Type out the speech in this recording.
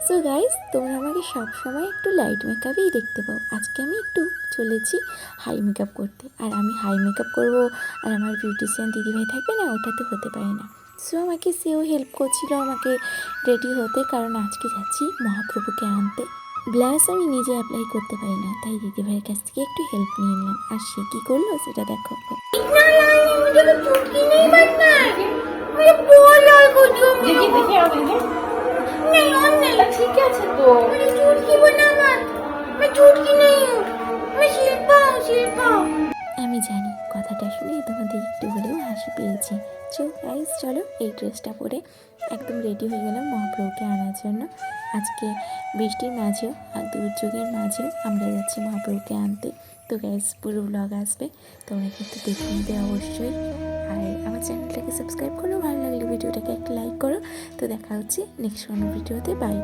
So guys, তোমরা আমাকে সবসময় একটু লাইট মেকআপেই দেখতে পাও। আজকে আমি একটু চলেছি হাই মেকআপ করতে। আর আমি হাই মেকআপ করবো আর আমার বিউটিশিয়ান দিদিভাই থাকবে না, ওটা তো হতে পারে না। সো আমাকে সেও হেল্প করছিল আমাকে রেডি হতে, কারণ আজকে যাচ্ছি মহাপ্রভুকে আনতে। ব্লাশ আমি নিজে অ্যাপ্লাই করতে পারি না, তাই দিদিভাইয়ের কাছ থেকে একটু হেল্প নিয়ে নিলাম। আর সে কী করলো সেটা দেখো। ठीक है तो मेरी चुटकी बना मत, मैं चुटकी नहीं हूँ, मैं शिल्पा हूँ, शिल्पा। আমি জানি কথাটা শুনে তোমাদের একটু হলেও হাসি পেয়েছে। গাইস চলো, এই ড্রেসটা পরে একদম রেডি হয়ে গেলাম মহাপ্রভুকে আনার জন্য। আজকে বৃষ্টির মাঝেও আর দুর্যোগের মাঝেও আমরা যাচ্ছি মহাপ্রভুকে আনতে। তো গাইস, পুরো ব্লগ আসবে, তোমরা কিন্তু দেখে নেবে অবশ্যই। আর আমার চ্যানেলটাকে সাবস্ক্রাইব করো, ভালো লাগলে ভিডিওটাকে একটা লাইক করো। তো দেখা হচ্ছে নেক্সট কোনো ভিডিওতে। বাই।